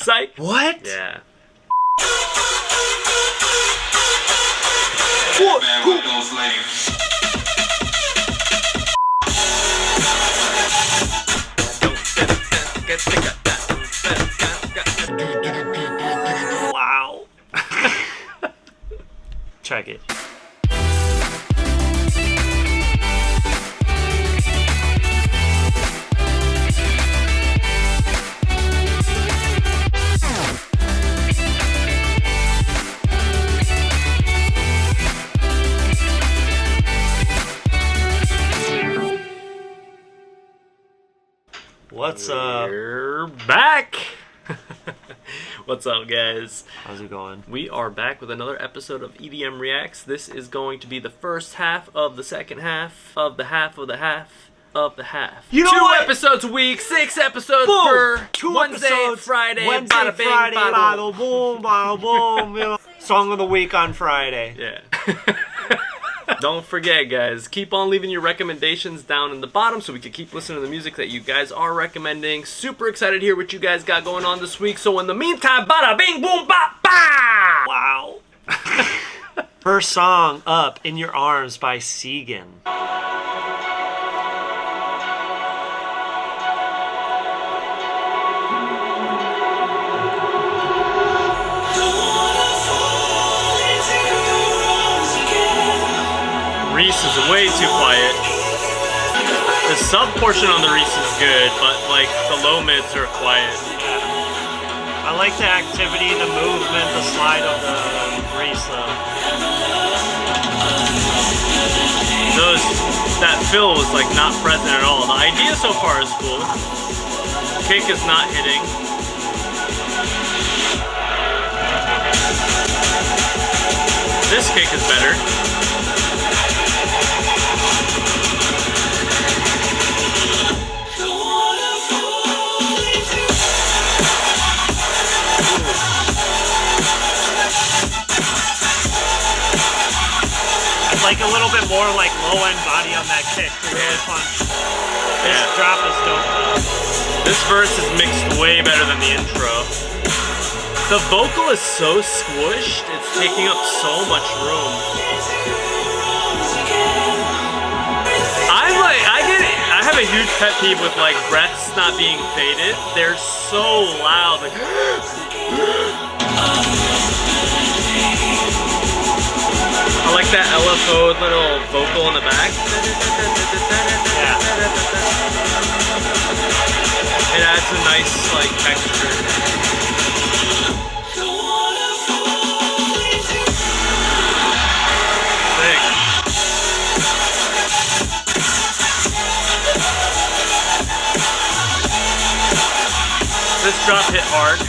Psych. What? Yeah. Man with those ladies. Wow. Check it. What's up? We're back. What's up, guys? How's it going? We are back with another episode of EDM Reacts. This is going to be the first half of the second half of the half of the half of the half. You know 2 what? episodes a week, 6 episodes Boom. per 2 Wednesday, episodes, Friday, Wednesday, bada bing, Friday, bada bada boom, bada boom. You know, song of the week on Friday. Yeah. Don't forget, guys, keep on leaving your recommendations down in the bottom so we can keep listening to the music that you guys are recommending. Super excited to hear what you guys got going on this week. So in the meantime, bada bing boom bop ba! Wow. First song up, In Your Arms by Segan. Reese is way too quiet. The sub portion on the Reese is good, but like the low mids are quiet. I like the activity, the movement, the slide of the Reese though. That fill was like not present at all. The idea so far is cool. Kick is not hitting. This kick is better. Like a little bit more like low end body on that kick to really punch. This drop is dope though. This verse is mixed way better than the intro. The vocal is so squished, it's taking up so much room. I have a huge pet peeve with like breaths not being faded. They're so loud. Like I like that LFO little vocal in the back. Yeah. It adds a nice like texture. Sick. This drop hit hard.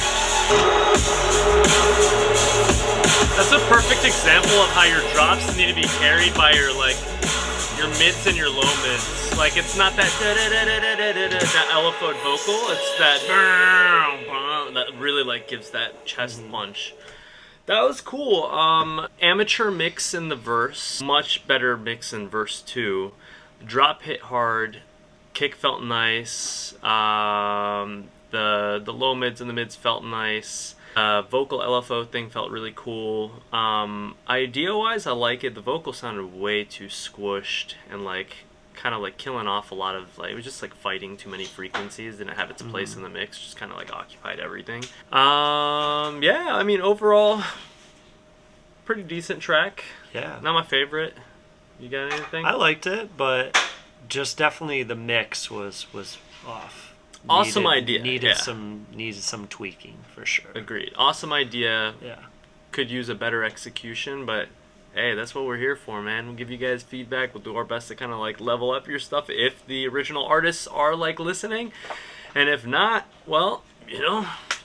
That's a perfect example of how your drops need to be carried by your your mids and your low mids. Like it's not that that LFO vocal. It's that that really like gives that chest punch. That was cool. Amateur mix in the verse, much better mix in verse 2. Drop hit hard, kick felt nice. The low mids and the mids felt nice. Vocal LFO thing felt really cool. Idea-wise, I like it. The vocal sounded way too squished and kind of killing off a lot of it was just fighting too many frequencies. Didn't have its place in the mix. Just kind of occupied everything. Yeah, I mean overall, pretty decent track. Yeah. Not my favorite. You got anything? I liked it, but just definitely the mix was off. Awesome idea. Needed some tweaking for sure. Agreed. Awesome idea. Yeah. Could use a better execution, but hey, that's what we're here for, man. We'll give you guys feedback. We'll do our best to kind of level up your stuff if the original artists are listening, and if not, well,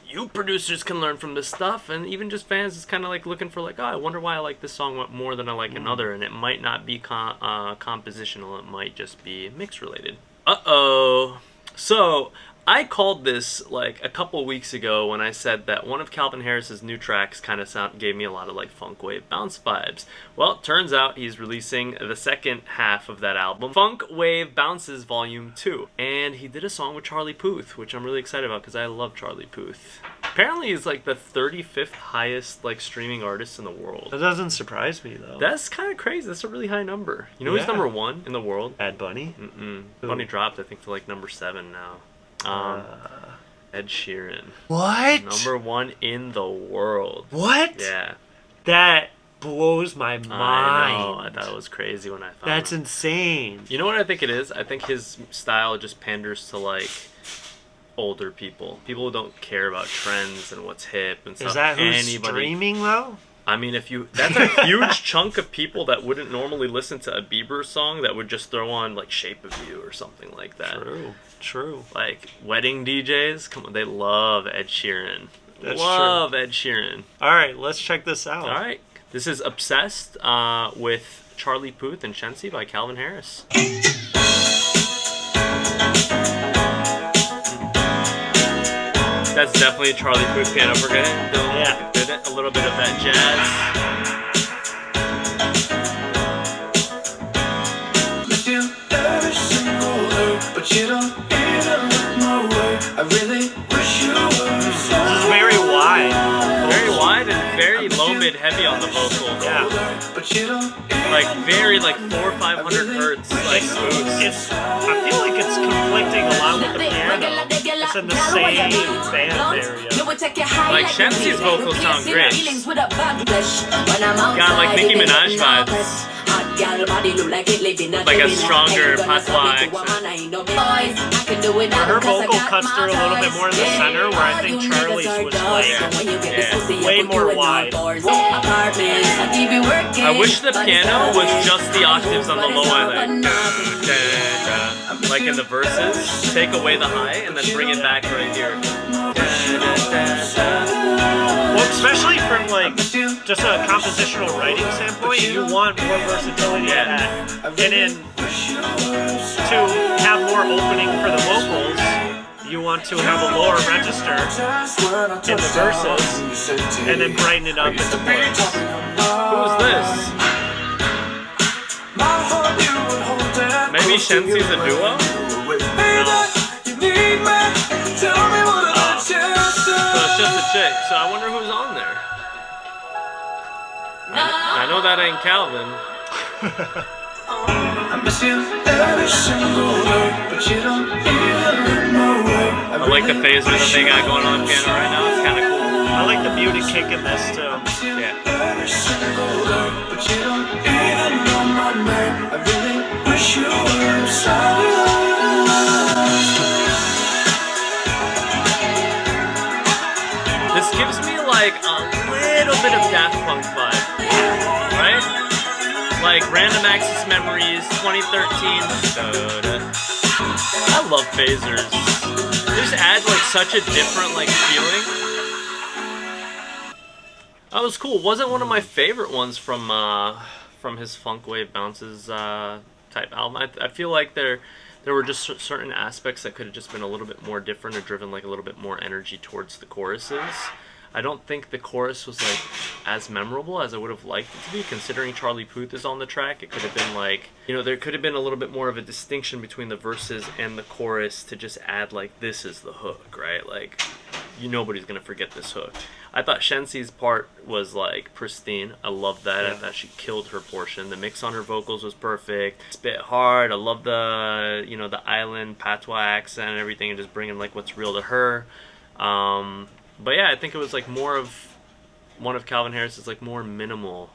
you producers can learn from this stuff, and even just fans is kind of looking for oh, I wonder why I like this song more than I like another, and it might not be compositional. It might just be mix related. So I called this a couple weeks ago when I said that one of Calvin Harris's new tracks kind of gave me a lot of funk wave bounce vibes. Well, it turns out he's releasing the second half of that album, Funk Wave Bounces Volume 2. And he did a song with Charlie Puth, which I'm really excited about because I love Charlie Puth. Apparently, he's like the 35th highest like streaming artist in the world. That doesn't surprise me though. That's kind of crazy. That's a really high number. You know who's number 1 in the world? Bad Bunny. Bunny dropped, I think, to like number 7 now. Ed Sheeran. What? Number 1 in the world. What? Yeah. That blows my mind. I know. I thought it was crazy when I found That's it. insane. You know what I think it is? I think his style just panders to like older people. People who don't care about trends and what's hip and stuff. Is that who's streaming though? I mean, that's a huge chunk of people that wouldn't normally listen to a Bieber song that would just throw on like Shape of You or something like that. True. Like wedding DJs, come on, they love Ed Sheeran. That's love true. Ed Sheeran. All right, let's check this out. All right, this is Obsessed with Charlie Puth and Shenseea by Calvin Harris. That's definitely a Charlie Puth piano. We're gonna do a little bit of that jazz. This is very wide and very low mid heavy on the vocals. Yeah. Like very like 400 or 500 hertz, like smooth. I feel like it's conflicting a lot with the piano. It's in the same band area. Like Shenseea's vocals sound great. Got like Nicki Minaj vibes. Like a stronger patois accent. Her vocal cuts through a little bit more in the center, where I think Charlie's was like way more wide. I wish the piano was just the octaves on the low end. Like in the verses, take away the high and then bring it back right here. Well, especially from like just a compositional writing standpoint, you want more versatility in that. And then to have more opening for the vocals, you want to have a lower register in the verses and then brighten it up in the chorus. Who's this? Maybe Shenseea's a duo? So it's just a chick, so I wonder who's on there. I know that ain't Calvin. I like the phaser that they got going on piano right now. It's kind of cool. I like the muted kick in this too. Yeah. This gives me like a little bit of Daft Punk vibe, right? Like Random Access Memories, 2013. I love phasers. They just add like such a different like feeling. That was cool. Wasn't one of my favorite ones from his Funk Wave Bounces type album. I feel like there were just certain aspects that could have just been a little bit more different or driven like a little bit more energy towards the choruses. I don't think the chorus was like as memorable as I would have liked it to be, considering Charlie Puth is on the track. It could have been like, you know, there could have been a little bit more of a distinction between the verses and the chorus to just add like, this is the hook, right? Like, nobody's gonna forget this hook. I thought Shenseea's part was like pristine. I loved that. I thought she killed her portion. The mix on her vocals was perfect. Spit hard. I love the, you know, the island patois accent and everything, and just bringing like what's real to her. But yeah, I think it was like more of one of Calvin Harris's like more minimal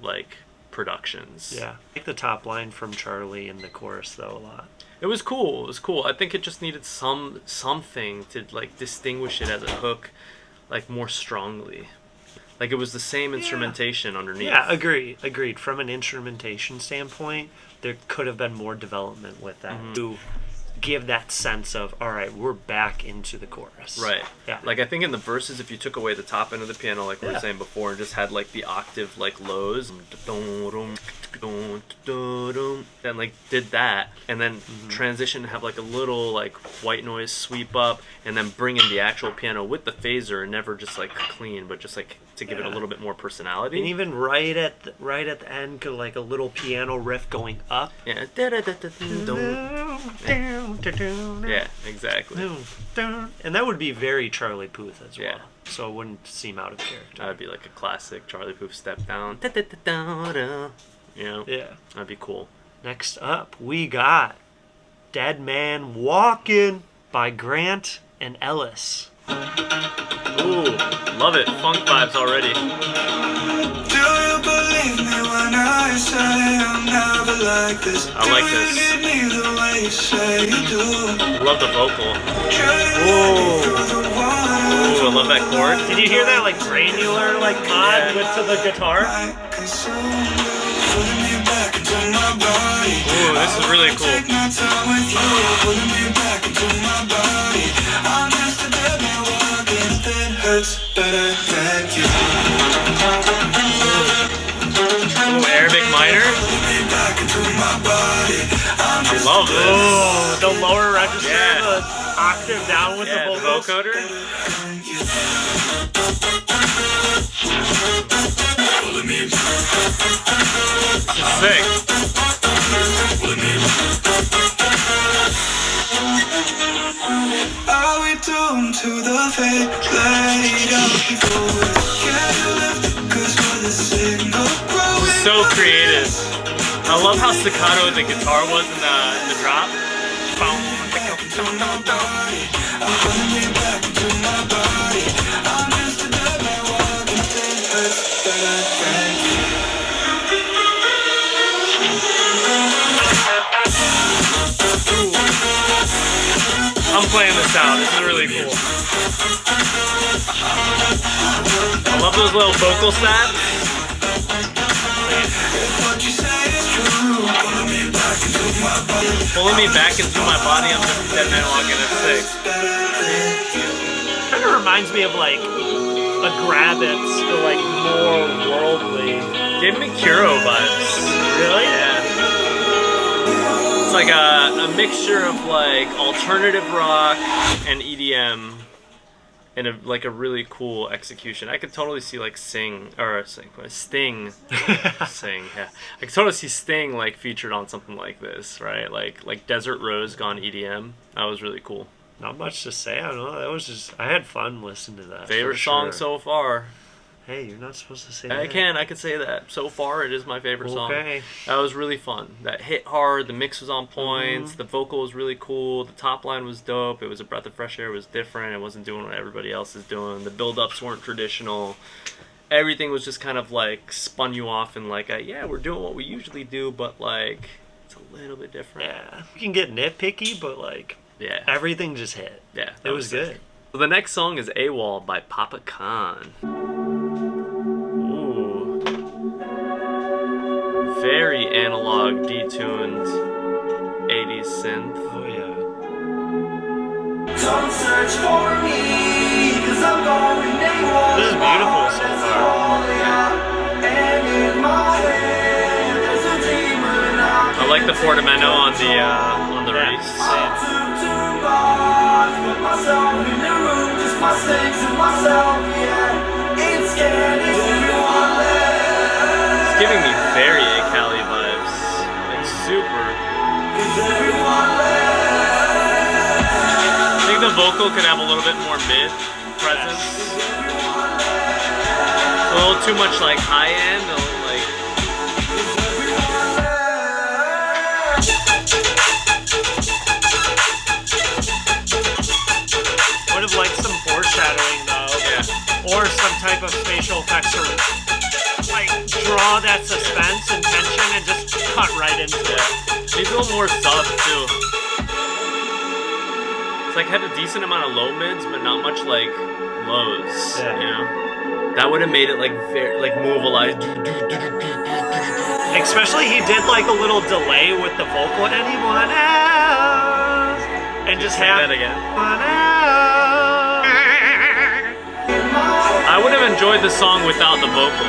like productions. Yeah, I like the top line from Charlie in the chorus though a lot. It was cool. It was cool. I think it just needed something to like distinguish it as a hook, like more strongly. Like it was the same instrumentation underneath. Yeah, agreed. From an instrumentation standpoint, there could have been more development with that to give that sense of, all right, we're back into the chorus. Right. Yeah. Like I think in the verses, if you took away the top end of the piano, like we were saying before, and just had like the octave like lows, and then like did that, and then transition to have like a little like white noise sweep up, and then bring in the actual piano with the phaser, and never just like clean, but just like to give it a little bit more personality. And even right at the end, like a little piano riff going up. Yeah. Yeah, exactly. And that would be very Charlie Puth as well. Yeah. So it wouldn't seem out of character. That would be like a classic Charlie Puth step down. You know? Yeah. That'd be cool. Next up, we got Dead Man Walkin' by Grant and Ellis. Ooh, love it. Funk vibes already. Do you believe me when I say I'm never like this? I like this. Do you need me the way you say you do? Love the vocal. Ooh, Ooh, I love that chord. Did you hear that like granular like mod with to the guitar? Ooh, this is really cool. Ooh, Arabic minor. I love this. Oh, the lower register, Yeah. the octave down with Yeah, the the vocals. vocoder. Sick. Are we doomed to the fate laid out before us? Can you lift it 'cause we're the signal growing? So creative. I love how staccato the guitar was in the drop. I'm playing this out. This is really cool. I love those little vocal stats. Pulling me back into my body. I'm just Dead Man Walking at 6. Kind of reminds me of like a Grabbits, but like more worldly. Gave me Kuro vibes. Really? Yeah. It's like a mixture of like alternative rock and EDM in a like a really cool execution. I could totally see like Sting. Yeah. I could totally see Sting like featured on something like this, right? Like Desert Rose gone EDM. That was really cool. Not much to say. I don't know. That was just I had fun listening to that. Favorite for song sure. so far. Hey, you're not supposed to say I that. could say that. So far, it is my favorite song. Okay. That was really fun. That hit hard. The mix was on point. The vocal was really cool. The top line was dope. It was a breath of fresh air. It was different. It wasn't doing what everybody else is doing. The build-ups weren't traditional. Everything was just kind of like spun you off and like, yeah, we're doing what we usually do, but like it's a little bit different. Yeah, we can get nitpicky, but like Yeah. everything just hit. Yeah. It was sick. good. So the next song is Awol by Papa Khan. Ooh. Very analog, detuned 80s synth. Oh yeah. Don't search for me, 'cause I'm going AWOL. This is beautiful so far. And in my head, there's a demon out I like the portamento on the Yeah, Reese. same. Put myself in the room, just my things and myself, yeah. It's scared, is everyone left? It's giving me very Cali vibes. Like super. Is everyone left? I think the vocal could have a little bit more mid presence. A little too much like high end, a little like Would have liked some foreshadowing though. yeah. Or some type of spatial effects or like draw that suspense and tension and just cut right into it. Needs a little more sub too. It's like had a decent amount of low mids, but not much like lows. Yeah. You know, that would have made it like very like movealized. Especially he did like a little delay with the vocal and anyone else and just Say have that again. anyone else. I would have enjoyed the song without the vocal.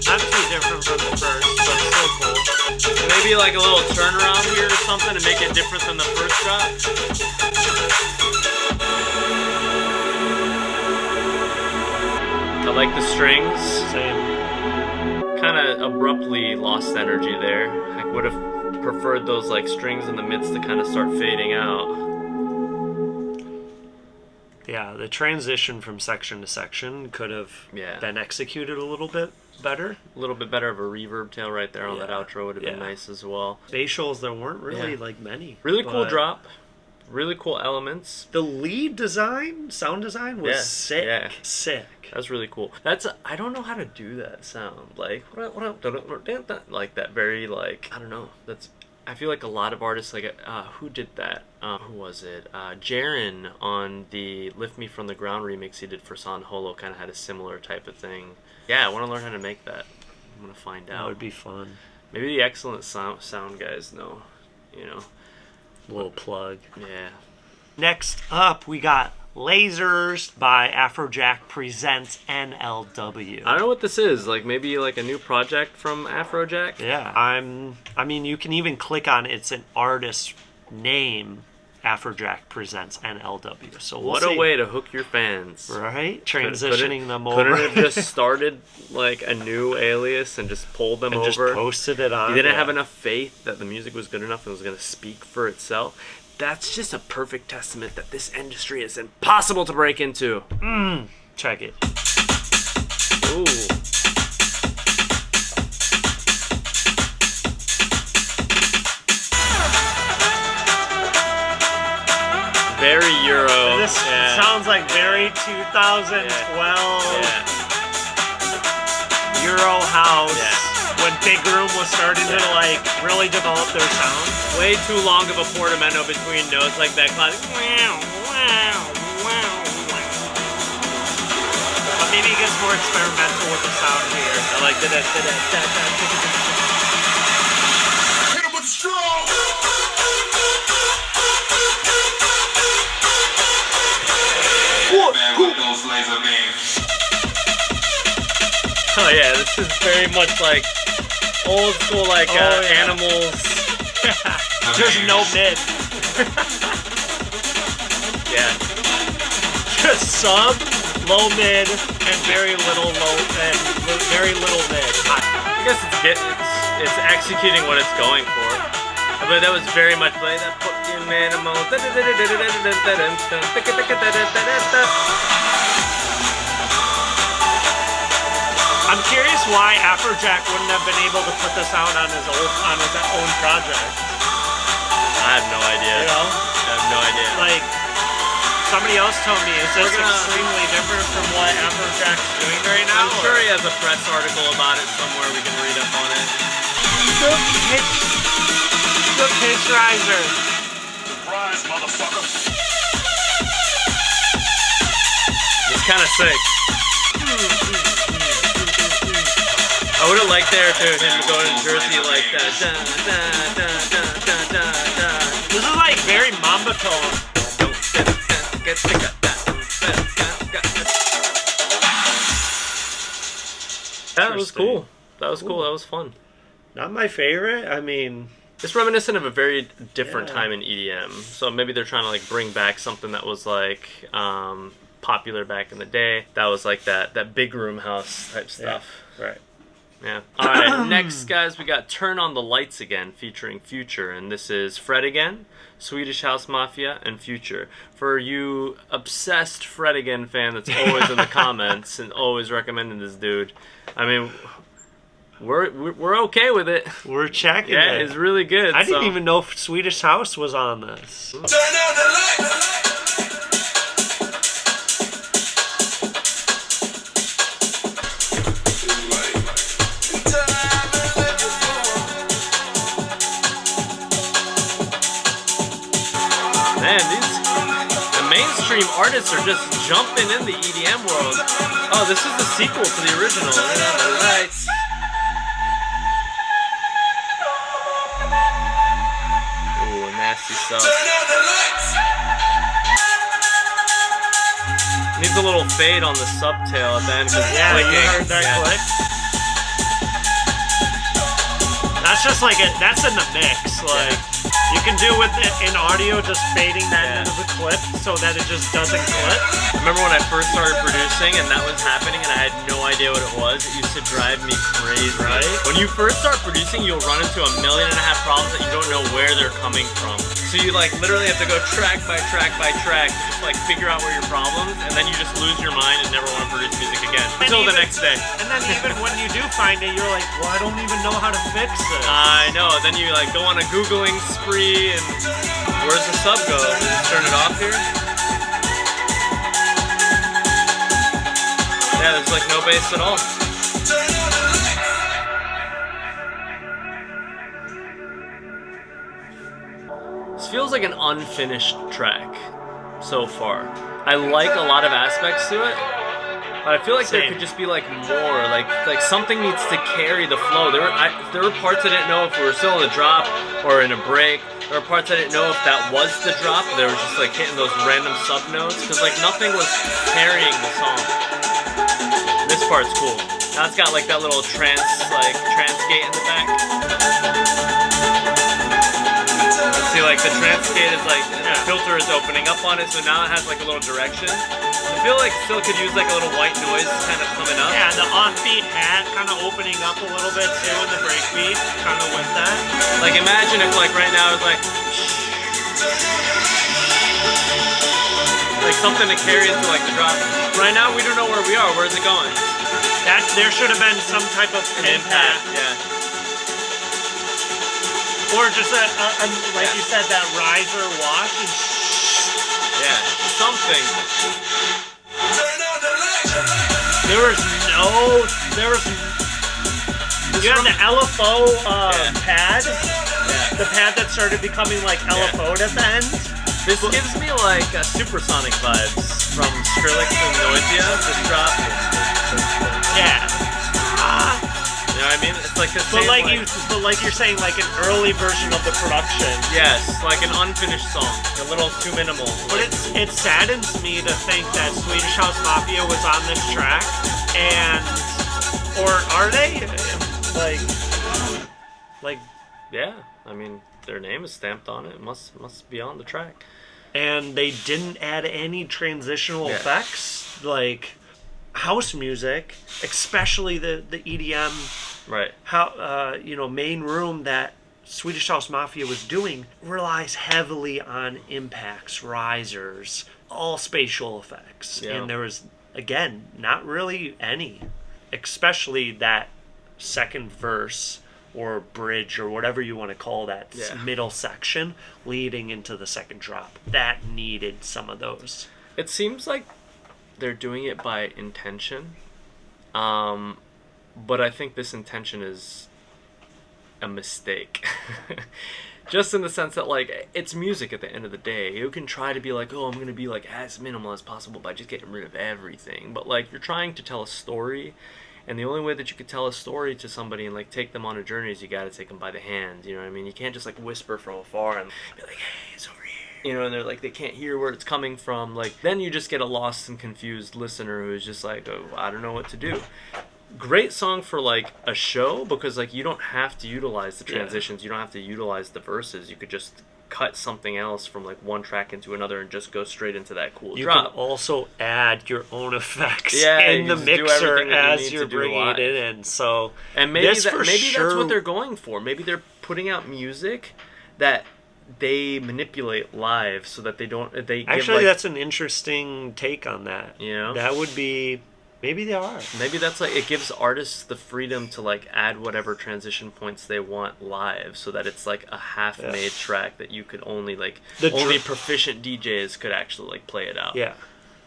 Not too different from the first, but like a little turnaround here or something to make it different than the first drop. I like the strings. Same. Kind of abruptly lost energy there. I would have preferred those like strings in the midst to kind of start fading out. Yeah, the transition from section to section could have been executed a little bit better. A little bit better of a reverb tail right there on that outro would have been nice as well. Spatials, there weren't really like many. Really cool drop. Really cool elements. The lead design, sound design was sick. Yeah. Sick. That's really cool. That's I don't know how to do that sound. Like like that very like I don't know. That's I feel like a lot of artists like who did that? Who was it? Jaren on the Lift Me From the Ground remix he did for San Holo kind of had a similar type of thing. Yeah, I want to learn how to make that. I'm gonna find out. That would be fun. Maybe the excellent sound guys know. You know. Little plug. Yeah. Next up, we got Lasers by Afrojack presents NLW. I don't know what this is. Like maybe like a new project from Afrojack. Yeah. I mean, you can even click on it's an artist name. Afrojack presents NLW. So what a way to hook your fans, right? Transitioning them over. Couldn't have just started like a new alias and just pulled them and over. Just posted it on. He didn't have enough faith that the music was good enough and was going to speak for itself. That's just a perfect testament that this industry is impossible to break into. Check it. Ooh. Very Euro. This sounds like very 2012 Euro house when Big Room was starting to like really develop their sound. Way too long of a portamento between notes like that classic. But maybe it gets more experimental with the sound here. I like that. Hit him with strong. Man with those laser beams. Oh yeah, this is very much like old school like Animals. There's no mid. Yeah. Just sub, low mid, and very little low and very little mid. I guess it's executing what it's going for. But that was very much like that fucking animal. I'm curious why Afrojack wouldn't have been able to put this out on his own project. I have no idea. You know? I have no idea. Like somebody else told me, is this extremely different from what Afrojack's doing right now? I'm sure he has a press article about it somewhere. We can read up on it. The pitch riser. Surprise, motherfucker. It's kind of sick. I would have liked there to him go to Jersey like that. This is like very Mamba tone. That was cool. That was cool. That was fun. Not my favorite. I mean, it's reminiscent of a very different time in EDM. So maybe they're trying to like bring back something that was like popular back in the day. That was like that big room house type stuff. Yeah, right. Yeah. All right. Next, guys, we got "Turn on the Lights Again" featuring Future, and this is Fred Again, Swedish House Mafia, and Future. For you obsessed Fred Again fan that's always in the comments and always recommending this dude, I mean, we're okay with it. We're checking Yeah, it. It's really good. I didn't even know if Swedish House was on this. Turn on the lights. Man, the mainstream artists are just jumping in the EDM world. Oh, this is the sequel to the original. Lights. Ooh, nasty stuff. Needs a little fade on the subtail at the end because it's Yeah, clicking. you heard that click? That's just like that's in the mix. Like you can do with it in audio, just fading that into the clip so that it just doesn't clip. I remember when I first started producing and that was happening and I had no idea what it was. It used to drive me crazy. Right? When you first start producing, you'll run into 1.5 million problems that you don't know where they're coming from. So you like literally have to go track by track by track to just like figure out where your problems, and then you just lose your mind and never want to produce music again until the next day. And then even when you do find it, you're like, well, I don't even know how to fix this. I know. Then you like go on a Googling spree and where's the sub go? Just turn it off here. Yeah, there's like no bass at all. This feels like an unfinished track so far. I like a lot of aspects to it, but I feel like there could just be like more, like something needs to carry the flow. There were parts I didn't know if we were still in a drop or in a break. There were parts I didn't know if that was the drop. They were just like hitting those random sub notes because like nothing was carrying the song. This part's cool. Now it's got like that little trance gate in the back. See, like the trance gate is like the filter is opening up on it, so now it has like a little direction. I feel like still could use like a little white noise kind of coming up. Yeah, the offbeat hat kind of opening up a little bit too, and the breakbeat kind of with that. Like imagine if like right now it's like something to carry into like the drop. Right now we don't know where we are. Where's it going? There should have been some type of impact. Yeah. Or just like you said, that riser wash and yeah, something. You had the LFO pad, Yeah. the pad that started becoming like LFO at the end. This gives me like Supersonic vibes from Skrillex and Noisia. This drop. Yeah. You know what I mean? It's like the same. But like you're saying, like an early version of the production. Yes, like an unfinished song, a little too minimal. But it saddens me to think that Swedish House Mafia was on this track, or are they? Like. Yeah, I mean their name is stamped on it. It must be on the track. And they didn't add any transitional effects, like house music, especially the EDM. Right. Main room that Swedish House Mafia was doing relies heavily on impacts, risers, all spatial effects. Yeah. And there was, again, not really any, especially that second verse or bridge or whatever you want to call that middle section leading into the second drop. That needed some of those. It seems like they're doing it by intention. But I think this intention is a mistake. Just in the sense that, like, it's music at the end of the day. You can try to be like, oh, I'm going to be, like, as minimal as possible by just getting rid of everything. But, like, you're trying to tell a story, and the only way that you could tell a story to somebody and, like, take them on a journey is you got to take them by the hand, you know what I mean? You can't just, like, whisper from afar and be like, hey, it's over here. You know, and they're like, they can't hear where it's coming from. Like, then you just get a lost and confused listener who's just like, oh, I don't know what to do. Great song for like a show because like you don't have to utilize the transitions, you don't have to utilize the verses. You could just cut something else from like one track into another and just go straight into that cool drop. You can also add your own effects in the mixer as you're bringing it in. So and maybe that's what they're going for. Maybe they're putting out music that they manipulate live so that that's an interesting take on that. You know, that would be. Maybe they are. Maybe that's like, it gives artists the freedom to like add whatever transition points they want live so that it's like a half-made track that you could only like, only proficient DJs could actually like play it out. Yeah.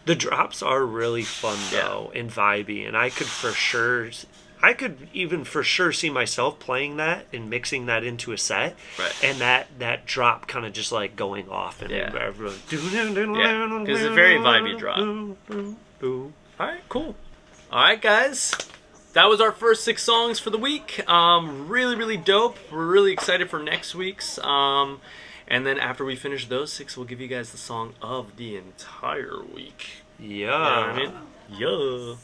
The drops are really fun though and vibey, and I could even for sure see myself playing that and mixing that into a set. Right. And that drop kind of just like going off and everyone. Yeah, because it's a very vibey drop. Alright, cool. Alright, guys. That was our first 6 songs for the week. Really, really dope. We're really excited for next week's. And then after we finish those 6, we'll give you guys the song of the entire week. Yeah. You know what I mean? Yeah.